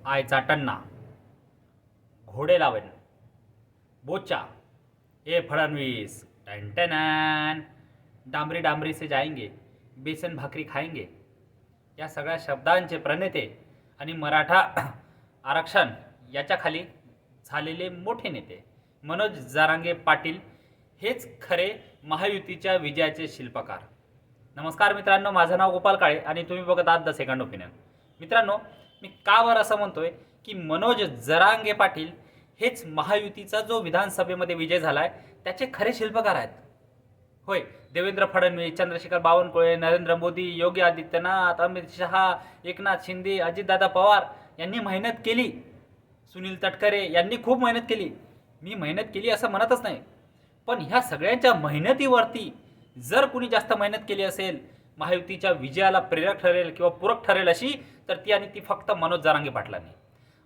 आयचा टन्ना घोडे लावेन बोचा ए फडणवीस टन डांबरी डांबरी से जाएंगे बेसन भाकरी खाएंगे या सगळ्या शब्दांचे प्रणेते आणि मराठा आरक्षण याच्या खाली झालेले मोठे नेते मनोज जरांगे पाटील हेच खरे महायुतीच्या विजयाचे शिल्पकार. नमस्कार मित्रांनो, माझं नाव गोपाल काळे आणि तुम्ही बघत आहात द सेकंड ओपिनियन. मित्रांनो, मी का बरं असं म्हणतोय की मनोज जरांगे पाटील हेच महायुतीचा जो विधानसभेमध्ये विजय झाला आहे त्याचे खरे शिल्पकार आहेत. होय, देवेंद्र फडणवीस, चंद्रशेखर बावनकुळे, नरेंद्र मोदी, योगी आदित्यनाथ, अमित शहा, एकनाथ शिंदे, अजितदादा पवार यांनी मेहनत केली. सुनील तटकरे यांनी खूप मेहनत केली. मी मेहनत केली असं म्हणतच नाही, पण ह्या सगळ्यांच्या मेहनतीवरती जर कुणी जास्त मेहनत केली असेल, महायुतीच्या विजयाला प्रेरक ठरेल किंवा पूरक ठरेल अशी, तर ती फक्त मनोज जरांगे पाटलांनी.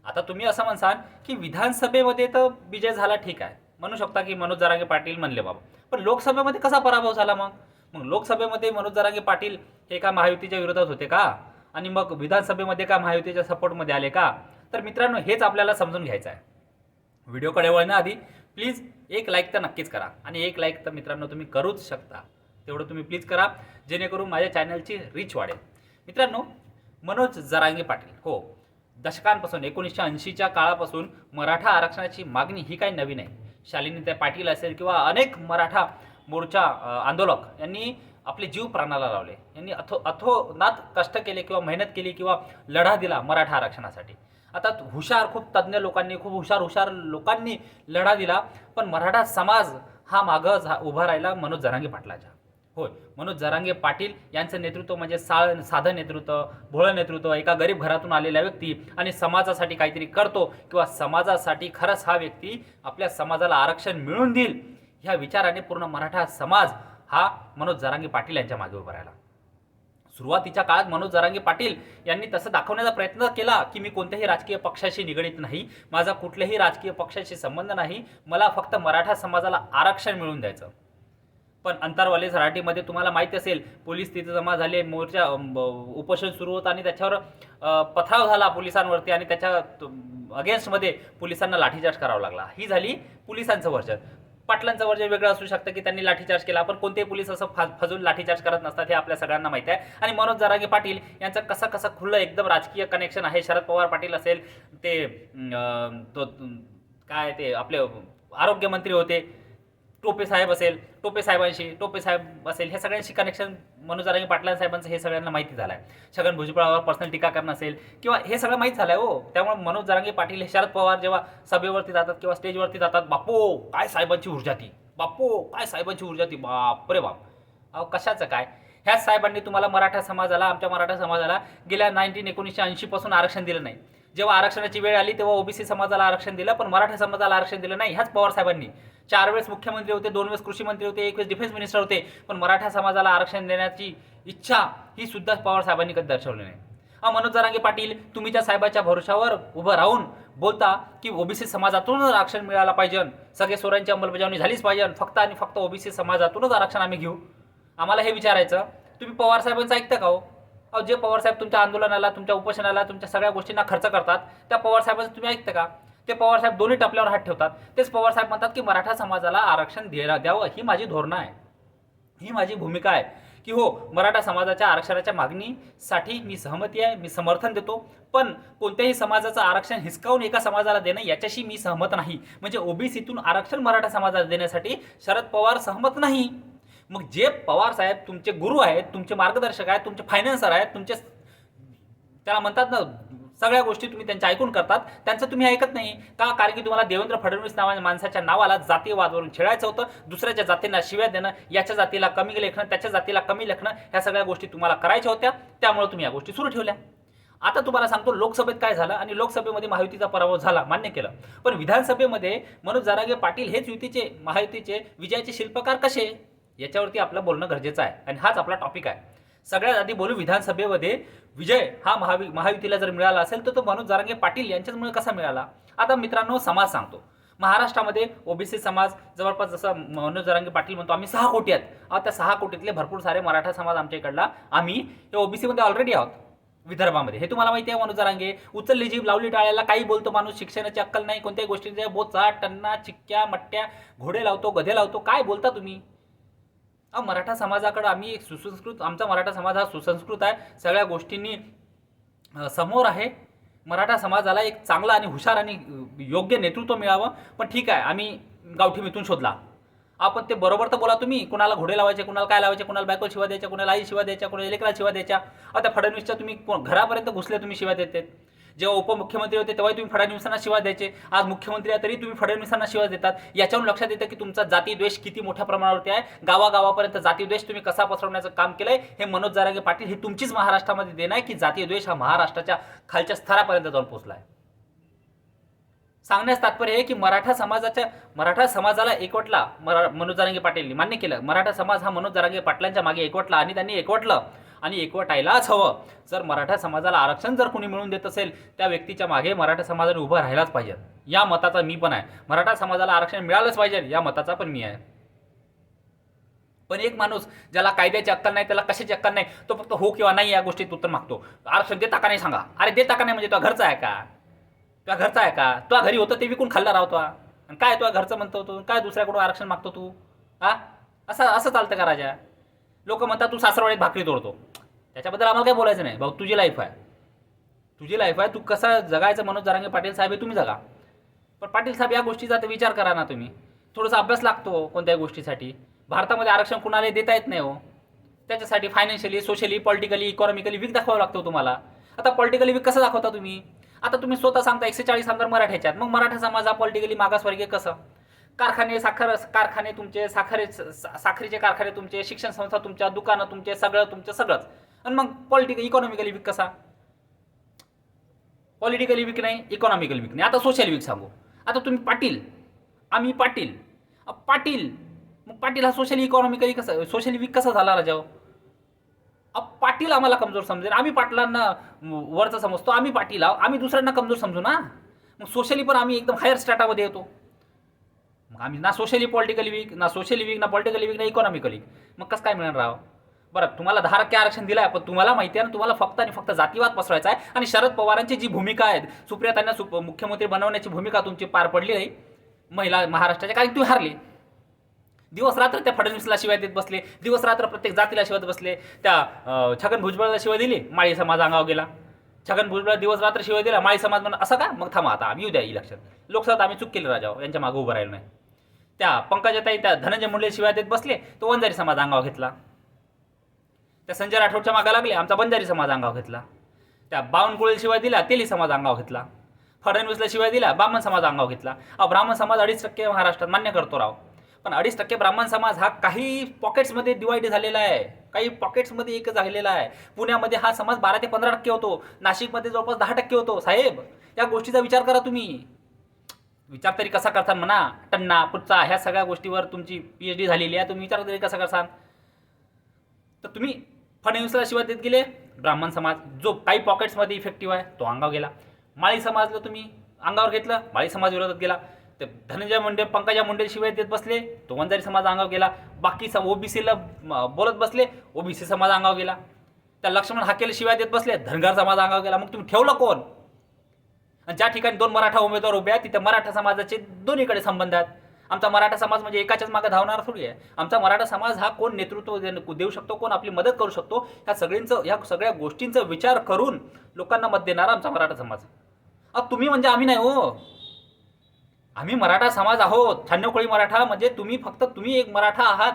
आता तुम्ही असं म्हणसाल की विधानसभेमध्ये तर विजय झाला, ठीक आहे, म्हणू शकता की मनोज जरांगे पाटील म्हणले बाबा, पण लोकसभेमध्ये कसा पराभव झाला? मग लोकसभेमध्ये मनोज जरांगे पाटील हे का महायुतीच्या विरोधात होते का? आणि मग विधानसभेमध्ये का महायुतीच्या सपोर्टमध्ये आले का? तर मित्रांनो, हेच आपल्याला समजून घ्यायचं आहे. व्हिडिओकडे वळण्याआधी प्लीज एक लाईक तर नक्कीच करा, आणि एक लाईक तर मित्रांनो तुम्ही करूच शकता, तेवढं तुम्ही प्लीज करा जेणेकरून माझ्या चॅनलची रीच वाढेल. मित्रांनो, मनोज जरांगे पाटील हो, दशकांपासून 1980च्या काळापासून मराठा आरक्षणाची मागणी ही काही नवीन आहे. शालिनीताई पाटील असेल किंवा अनेक मराठा मोर्चा आंदोलक यांनी आपले जीव प्राणाला लावले, यांनी अथोनात कष्ट केले किंवा मेहनत केली किंवा लढा दिला मराठा आरक्षणासाठी. आता खूप तज्ज्ञ लोकांनी, खूप हुशार लोकांनी लढा दिला, पण मराठा समाज हा मागं उभा राहिला मनोज जरांगे पाटलाच्या. होय, मनोज जरांगे पाटील यांचं नेतृत्व म्हणजे साधं नेतृत्व, भोळं नेतृत्व, एका गरीब घरातून आलेला व्यक्ती आणि समाजासाठी काहीतरी करतो किंवा समाजासाठी खरंच हा व्यक्ती आपल्या समाजाला आरक्षण मिळवून देईल ह्या विचाराने पूर्ण मराठा समाज हा मनोज जरांगे पाटील यांच्या मागे उभा राहिला. सुरुवातीच्या काळात मनोज जरांगे पाटील यांनी तसं दाखवण्याचा प्रयत्न केला की मी कोणत्याही राजकीय पक्षाशी निगडीत नाही, माझा कुठल्याही राजकीय पक्षाशी संबंध नाही, मला फक्त मराठा समाजाला आरक्षण मिळवून द्यायचं. पण अंतरवाली सराटीमध्ये तुम्हाला माहिती असेल, पोलीस तिथे जमा झाले, मोर्चा उपोषण सुरू होतं आणि त्याच्यावर पथराव झाला पोलिसांवरती आणि त्याच्या अगेन्स्टमध्ये पोलिसांना लाठीचार्ज करावा लागला. ही झाली पोलिसांचं वर्जन. पाटलांचं वर्जन वेगळं असू शकतं की त्यांनी लाठीचार्ज केला, पण कोणतेही पोलीस असं फजून लाठीचार्ज करत नसतात, हे आपल्या सगळ्यांना माहिती आहे. आणि मनोज जरांगे पाटील यांचं कसं खुलं एकदम राजकीय कनेक्शन आहे. शरद पवार पाटील असेल, ते काय ते आपले आरोग्यमंत्री होते, टोपे साहेब असेल, हे सगळ्यांशी कनेक्शन मनोज जरांगे पाटील साहेबांचं हे सगळ्यांना माहिती झालं आहे. छगन भुजबळावर पर्सनल टीका करणं असेल किंवा हे सगळं माहीत झालं आहे हो. त्यामुळे मनोज जरांगे पाटील हे शरद पवार जेव्हा सभेवरती जातात किंवा स्टेजवरती जातात, बापो काय साहेबांची ऊर्जा ती, बाप रे बाप. अहो कशाचं काय? ह्याच साहेबांनी तुम्हाला आमच्या मराठा समाजाला गेल्या 1980 पासून आरक्षण दिलं नाही. जेव्हा आरक्षणाची वेळ आली तेव्हा ओबीसी समाजाला आरक्षण दिलं, पण मराठा समाजाला आरक्षण दिलं नाही. ह्याच पवार साहेबांनी 4 वेळेस मुख्यमंत्री होते, 2 वेळेस कृषी मंत्री होते, 1 वेळेस डिफेन्स मिनिस्टर होते, पण मराठा समाजाला आरक्षण देण्याची इच्छा ही सुद्धा पवार साहेबांनी कधी दर्शवली नाही. मनोज जरांगे पाटील तुम्ही त्या साहेबाच्या भरोशावर उभं राहून बोलता की ओबीसी समाजातूनच आरक्षण मिळायला पाहिजे, सगळे सोयऱ्यांची अंमलबजावणी झालीच पाहिजे, फक्त आणि फक्त ओबीसी समाजातूनच आरक्षण आम्ही घेऊ. आम्हाला हे विचारायचं, तुम्ही पवार साहेबांचं ऐकता का हो? जे पवार साहेब तुमच्या आंदोलनाला, तुमच्या उपोषणाला, तुमच्या सगळ्या गोष्टींना खर्च करतात, त्या पवार साहेबांचं तुम्ही ऐकता का? ते पवार साहेब दोन्ही टपल्यावर हात ठेवतात. तेच पवार साहेब म्हणतात की मराठा समाजाला आरक्षण द्यावं, ही माझी धोरणं आहे, ही माझी भूमिका आहे की हो, मराठा समाजाच्या आरक्षणाच्या मागणीसाठी मी सहमती आहे, मी समर्थन देतो, पण कोणत्याही समाजाचं आरक्षण हिसकावून एका समाजाला देणं याच्याशी मी सहमत नाही. म्हणजे ओबीसीतून आरक्षण मराठा समाजाला देण्यासाठी शरद पवार सहमत नाही. मग जे पवार साहेब तुमचे गुरु आहेत, तुमचे मार्गदर्शक आहेत, तुमचे फायनान्सर आहेत, तुमचे त्याला म्हणतात ना सगळ्या गोष्टी तुम्ही त्यांच्या ऐकून करतात, त्यांचं तुम्ही ऐकत नाही का? कारण की तुम्हाला देवेंद्र फडणवीस नावाच्या माणसाच्या नावाला जातीवादवरून छेडायचं होतं, दुसऱ्याच्या जातींना शिव्या देणं, याच्या जातीला कमी लेखणं, त्याच्या जातीला कमी लेखणं, ह्या सगळ्या गोष्टी तुम्हाला करायच्या होत्या, त्यामुळे तुम्ही या गोष्टी सुरू ठेवल्या. आता तुम्हाला सांगतो लोकसभेत काय झालं, आणि लोकसभेमध्ये महायुतीचा पराभव झाला, मान्य केलं, पण विधानसभेमध्ये मनोज जरांगे पाटील हेच महायुतीचे विजयाचे शिल्पकार कसे, याच्यावरती आपलं बोलणं गरजेचं आहे, आणि हाच आपला टॉपिक आहे. सगळ्यात आधी बोलू, विधानसभेमध्ये विजय हा महायुतीला जर मिळाला असेल तर तो मनोज जरांगे पाटील यांच्याचमुळे कसा मिळाला? आता मित्रांनो, समाज सांगतो. महाराष्ट्रामध्ये ओबीसी समाज जवळपास, जसं मनोज जरांगे पाटील म्हणतो आम्ही 6 कोटी आहेत, त्या 6 कोटीतले भरपूर सारे मराठा समाज आमच्या इकडला, आम्ही या ओबीसीमध्ये ऑलरेडी आहोत. विदर्भामध्ये, हे तुम्हाला माहिती आहे. मनोज जरांगे उचलली जीभ लावली टाळ्याला, काही बोलतो माणूस, शिक्षणाची अक्कल नाही, कोणत्याही गोष्टीचे बोचा टन्ना चिक्क्या मट्ट्या, घोडे लावतो गधे लावतो. काय बोलता तुम्ही? मराठा समाजाकडे आम्ही सुसंस्कृत, आमचा मराठा समाज हा सुसंस्कृत आहे, सगळ्या गोष्टींनी समोर आहे. मराठा समाजाला एक चांगला आणि हुशार आणि योग्य नेतृत्व मिळावं. पण ठीक आहे, आम्ही गावठी मिथून शोधला. आपण ते बरोबर तर बोला तुम्ही, कुणाला घोडे लावायचे, कुणाला काय लावायचे, कुणाला बायको शिवा द्यायच्या, कुणाला आई शिवा द्यायच्या, कुणाला लेकरा शिवा द्यायच्या. आता फडणवीसच्या तुम्ही घरापर्यंत घुसले, तुम्ही शिवा देते. जेव्हा उपमुख्यमंत्री होते तेव्हा तुम्ही फडणवीसांना शिवा द्यायचे. आज मुख्यमंत्री आहे तरी तुम्ही फडणवीसांना शिवा देतात. याच्यावरून लक्षात येतं की तुमचा जातीद्वेष किती मोठ्या प्रमाणावरती आहे. गावागावापर्यंत जातीद्वेष तुम्ही कसा पसरवण्याचं काम केलंय हे मनोज जरांगे पाटील ही तुमचीच महाराष्ट्रामध्ये देणं आहे की जातीद्वेष हा महाराष्ट्राच्या खालच्या स्तरापर्यंत जाऊन पोहोचला आहे. सांगण्यास तात्पर्य आहे की मराठा समाजाला एकवटला मनोज जरांगे पाटीलनी मान्य केलं. मराठा समाज हा मनोज जरांगे पाटलांच्या मागे एकवटला आणि त्यांनी एकवटलं आणि एकवटायलाच हवं. जर मराठा समाजाला आरक्षण जर कोणी मिळवून देत असेल त्या व्यक्तीच्या मागे मराठा समाजाने उभं राहायलाच पाहिजे. या मताचा मी पण आहे. मराठा समाजाला आरक्षण मिळालंच पाहिजे या मताचा पण मी आहे. पण एक माणूस ज्याला कायद्याची अक्कल नाही, त्याला कशाची अक्कल नाही, तो फक्त हो किंवा नाही या गोष्टीत उत्तर मागतो. आरक्षण देता का नाही सांगा. अरे देता का नाही म्हणजे तुझ्या घरचा आहे का? तुझ्या घरचा आहे का? तुझ्या घरी होतं ते विकून खाल्ला राहतो आणि काय तुझ्या घरचं म्हणतो तू? काय दुसऱ्याकडून आरक्षण मागतो तू? असं चालतं का राजा? लोक म्हणतात तू सासरवाडीत भाकरी तोडतो. त्याच्याबद्दल आम्हाला काही बोलायचं नाही भाऊ. तुझी लाईफ आहे, तू कसं जगायचं मनोज जरांगे पाटील साहेब हे तुम्ही जगा. पण पाटील साहेब या गोष्टीचा विचार करा ना तुम्ही. थोडासा अभ्यास लागतो कोणत्याही गोष्टीसाठी. भारतामध्ये आरक्षण कुणाला देता येत नाही हो. त्याच्यासाठी financially, socially, politically, economically weak दाखवावं लागतो तुम्हाला. आता पॉलिटिकली वीक कसं दाखवता तुम्ही? आता तुम्ही स्वतः सांगता 140 आमदार मराठ्याचे आहेत. मग मराठा समाज हा पॉलिटिकली मागासवर्गीय कसं? कारखाने, साखर कारखाने तुमचे, साखरेचे कारखाने तुमचे, शिक्षण संस्था तुमच्या, दुकानं तुमचे, सगळंच. आणि मग इकॉनॉमिकली वीक कसा? पॉलिटिकली वीक नाही, इकॉनॉमिकली वीक नाही. आता सोशल वीक सांगू. आता तुम्ही पाटील, आम्ही पाटील. मग पाटील हा सोशली वीक कसा झाला राजाओ? पाटील आम्हाला कमजोर समजेल, आम्ही पाटलांना वरचं समजतो, आम्ही पाटील आहोत, आम्ही दुसऱ्यांना कमजोर समजू ना. मग सोशली पण आम्ही एकदम हायर स्टॅटामध्ये येतो. मग आम्ही ना पॉलिटिकली वीक, ना पॉलिटिकली वीक, ना इकॉनॉमिकली. मग कसं काय मिळणार राव? बरं, तुम्हाला 10% आरक्षण दिलं आहे, पण तुम्हाला माहिती आहे ना तुम्हाला फक्त आणि फक्त जातीवाद पसरवायचा आहे. आणि शरद पवारांची जी भूमिका आहे, सुप्रियाताईंना मुख्यमंत्री बनवण्याची भूमिका तुमची पार पडली नाही महिला महाराष्ट्राच्या, कारण तुम्ही हारले. दिवस रात्र त्या फडणवीसला शिवाय देत बसले, दिवस रात्र प्रत्येक जातीला शिवाय बसले. त्या छगन भुजबळला शिवाय दिली, माळी समाज अंगावर गेला. छगन भुजबळ दिवस रात्र शिवाय दिला, माळी समाज म्हणून असं का? मग थांबा आता आम्ही येऊ द्या इलेक्शन. लोकसभेत आम्ही चूक केली राजाओ, यांच्या मागे उभं राहिलो नाही. त्या पंकजाताई त्या धनंजय मुंडे शिवाय देत बसले, तो वंजारी समाज अंगावर घेतला. त्या संजय राठोडच्या मागे लागले, आमचा बंजारी समाज अंगावर घेतला. त्या बावनकुळे शिवाय दिला, तेली समाज अंगावर घेतला. फडणवीसला शिवाय दिला, ब्राह्मण समाज अंगावर घेतला. ब्राह्मण समाज 2.5% महाराष्ट्रात मान्य करतो राव. पण 2.5% ब्राह्मण समाज हा काही पॉकेट्समध्ये डिवाइड झालेला आहे, काही पॉकेट्समध्ये एक झालेला आहे. पुण्यामध्ये हा समाज 12 ते 15% होतो, नाशिकमध्ये जवळपास 10% होतो. साहेब, या गोष्टीचा विचार करा तुम्ही. विचार तरी कसा करता म्हणा. टन्ना पुच्चा ह्या सगळ्या गोष्टीवर तुमची PhD झालेली आहे, तुम्ही विचार तरी कसा करसान? तर तुम्ही फडणवीसला शिवाय देत गेले, ब्राह्मण समाज जो काही पॉकेट्समध्ये इफेक्टिव्ह आहे तो अंगावर गेला. माळी समाजला तुम्ही अंगावर घेतलं, माळी समाज विरोधात गेला. ते धनंजय मुंडे, पंकजा मुंडे शिवाय देत बसले, तो वंजारी समाज अंगावर गेला. बाकी ओबीसीला बोलत बसले, ओबीसी समाज अंगावर गेला. त्या लक्ष्मण हाकेला शिवाय देत बसले, धनगर समाज अंगावर गेला. मग तुम्ही ठेवलं कोण? आणि ज्या ठिकाणी 2 मराठा उमेदवार उभे आहेत तिथे मराठा समाजाचे दोन्हीकडे संबंध आहेत. आमचा मराठा समाज म्हणजे एकाच्याच मागे धावणार थोडी आहे. आमचा मराठा समाज हा कोण नेतृत्व देऊ शकतो, कोण आपली मदत करू शकतो, ह्या सगळ्या गोष्टींचा विचार करून लोकांना मत देणारा आमचा मराठा समाज. तुम्ही म्हणजे आम्ही नाही हो, आम्ही मराठा समाज आहोत. 96 कोळी मराठा म्हणजे तुम्ही एक मराठा आहात.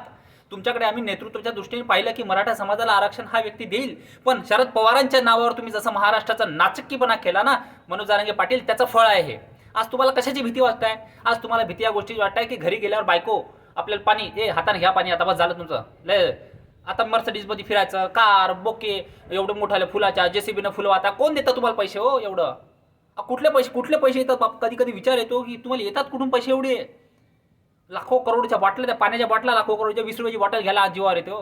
तुमच्याकडे आम्ही नेतृत्वाच्या दृष्टीने पाहिलं की मराठा समाजाला आरक्षण हा व्यक्ती देईल. पण शरद पवारांच्या नावावर तुम्ही जसं महाराष्ट्राचा नाचक्कीपणा केला ना मनोज जरांगे पाटील, त्याचं फळ आहे हे. आज तुम्हाला कशाची भीती वाटते? आज तुम्हाला भीती या गोष्टीची वाटते की घरी गेल्यावर बायको आपल्याला पाणी, हाताने घ्या पाणी, आता बस झालं तुमचं, लय आता मर्सिडीजमध्ये फिरायचं, कार बोके एवढं मोठ्या फुलाच्या JCBनं फुलं, आता कोण देतं तुम्हाला पैसे हो एवढं? कुठले पैसे येतात? कधी कधी विचार येतो की तुम्हाला येतात कुठून पैसे एवढे? लाखो करोडच्या बाटल्या, त्या पाण्याच्या बाटल्या लाखो करोडच्या, 20 रुपयाची बॉटल घ्यायला आज जीवावर येते हो.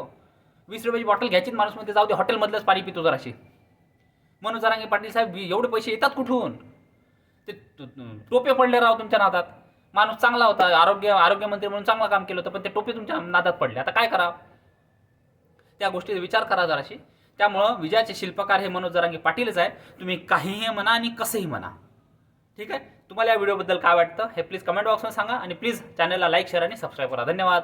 20 रुपयाची बॉटल घ्यायची माणूस मध्ये जाऊ दे, हॉटेलमधलंच पाणी पितो जराशी. मनोज जरांगे पाटील साहेब एवढे पैसे येतात कुठून? ते टोपे पडले राव तुमच्या नादात. माणूस चांगला होता, आरोग्यमंत्री म्हणून चांगलं काम केलं होतं, पण ते टोपे तुमच्या नादात पडले. आता काय करावं? त्या गोष्टीचा विचार करा जराशी. त्यामुळं विजयाचे शिल्पकार हे मनोज जरांगे पाटीलच आहे. तुम्ही काहीही म्हणा आणि कसंही म्हणा. ठीक आहे. तुम्हाला या व्हिडिओबद्दल काय वाटतं हे प्लीज कमेंट बॉक्समध्ये सांगा आणि प्लीज चॅनलला लाईक शेअर आणि सबस्क्राईब करा. धन्यवाद.